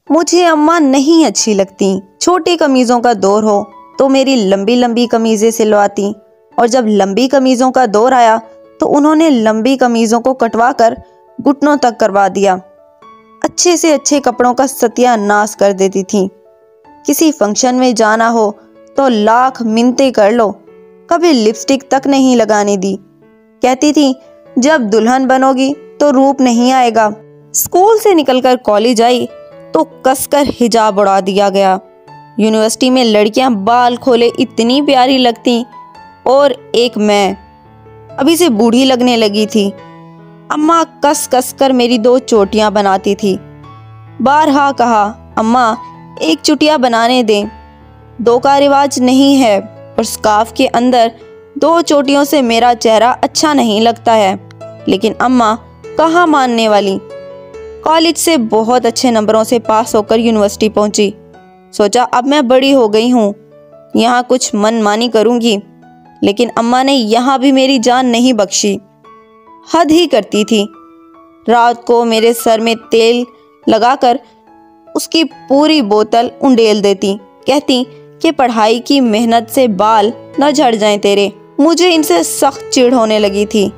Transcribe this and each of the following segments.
मुझे अम्मा नहीं अच्छी लगती। छोटी कमीजों का दौर हो तो मेरी लंबी लंबी कमीजें सिलवाती, और जब लंबी कमीजों का दौर आया तो उन्होंने लंबी कमीजों को कटवा कर घुटनों तक करवा दिया। अच्छे से अच्छे कपड़ों का सत्यानाश कर देती थी। किसी फंक्शन में जाना हो तो लाख मिन्नतें कर लो, कभी लिपस्टिक तक नहीं लगाने दी। कहती थी जब दुल्हन बनोगी तो रूप नहीं आएगा। स्कूल से निकलकर कॉलेज आई तो कसकर हिजाब उड़ा दिया गया। यूनिवर्सिटी में लड़कियां बाल खोले इतनी प्यारी लगती, और एक मैं अभी से बूढ़ी लगने लगी थी। अम्मा कस कस कर मेरी 2 चोटियां बनाती थी। बारहा कहा, अम्मा एक चुटिया बनाने दें, 2 का रिवाज नहीं है, और स्कार्फ के अंदर 2 चोटियों से मेरा चेहरा अच्छा नहीं लगता है। लेकिन अम्मा कहाँ मानने वाली। कॉलेज से बहुत अच्छे नंबरों से पास होकर यूनिवर्सिटी पहुंची। सोचा अब मैं बड़ी हो गई हूँ, यहाँ कुछ मनमानी करूँगी। लेकिन अम्मा ने यहाँ भी मेरी जान नहीं बख्शी, हद ही करती थी। रात को मेरे सर में तेल लगाकर उसकी पूरी बोतल उंडेल देती। कहती कि पढ़ाई की मेहनत से बाल न झड़ जाएं तेरे। मुझे इनसे सख्त चिढ़ होने लगी थी।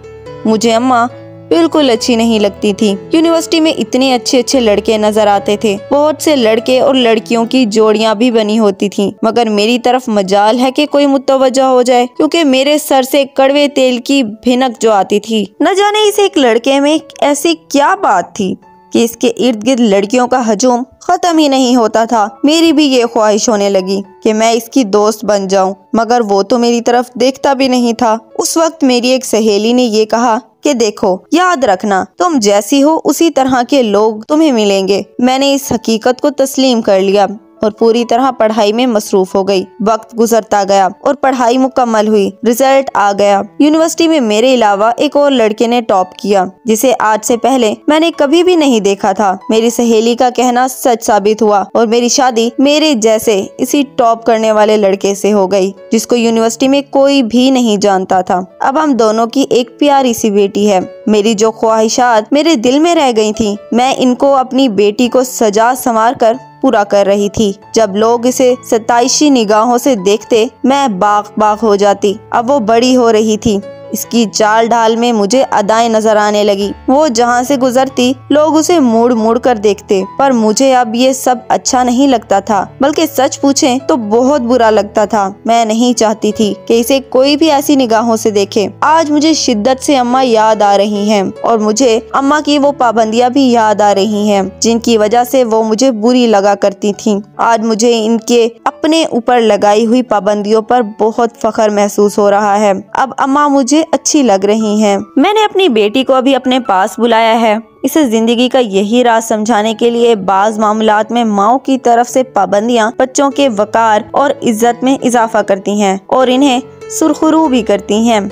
मुझे अम्मा बिल्कुल अच्छी नहीं लगती थी। यूनिवर्सिटी में इतने अच्छे अच्छे लड़के नजर आते थे। बहुत से लड़के और लड़कियों की जोड़ियां भी बनी होती थी, मगर मेरी तरफ मजाल है कि कोई मुतवज्जा हो जाए, क्योंकि मेरे सर से कड़वे तेल की भिनक जो आती थी। न जाने इस एक लड़के में ऐसी क्या बात थी कि इसके इर्द गिर्द लड़कियों का हजूम खत्म ही नहीं होता था। मेरी भी ये ख्वाहिश होने लगी कि मैं इसकी दोस्त बन जाऊं, मगर वो तो मेरी तरफ देखता भी नहीं था। उस वक्त मेरी एक सहेली ने ये कहा कि देखो, याद रखना, तुम जैसी हो उसी तरह के लोग तुम्हें मिलेंगे। मैंने इस हकीकत को तस्लीम कर लिया और पूरी तरह पढ़ाई में मसरूफ हो गई। वक्त गुजरता गया और पढ़ाई मुकम्मल हुई। रिजल्ट आ गया। यूनिवर्सिटी में मेरे अलावा एक और लड़के ने टॉप किया, जिसे आज से पहले मैंने कभी भी नहीं देखा था। मेरी सहेली का कहना सच साबित हुआ और मेरी शादी मेरे जैसे इसी टॉप करने वाले लड़के से हो गई, जिसको यूनिवर्सिटी में कोई भी नहीं जानता था। अब हम दोनों की एक प्यारी सी बेटी है। मेरी जो ख्वाहिशात मेरे दिल में रह गई थी, मैं इनको अपनी बेटी को सजा संवार कर पूरा कर रही थी। जब लोग इसे सताइशी निगाहों से देखते, मैं बाग बाग हो जाती। अब वो बड़ी हो रही थी। इसकी चाल ढाल में मुझे अदाएं नजर आने लगी। वो जहाँ से गुजरती लोग उसे मुड़ मुड़ कर देखते, पर मुझे अब ये सब अच्छा नहीं लगता था, बल्कि सच पूछें तो बहुत बुरा लगता था। मैं नहीं चाहती थी कि इसे कोई भी ऐसी निगाहों से देखे। आज मुझे शिद्दत से अम्मा याद आ रही हैं, और मुझे अम्मा की वो पाबंदियां भी याद आ रही हैं, जिनकी वजह से वो मुझे बुरी लगा करती थी। आज मुझे इनके अपने ऊपर लगाई हुई पाबंदियों पर बहुत फख्र महसूस हो रहा है। अब अम्मा मुझे अच्छी लग रही हैं। मैंने अपनी बेटी को अभी अपने पास बुलाया है। इसे जिंदगी का यही राज समझाने के लिए बाज मामलात में माओ की तरफ से पाबंदियां बच्चों के वकार और इज्जत में इजाफा करती हैं और इन्हें सुरखरू भी करती हैं।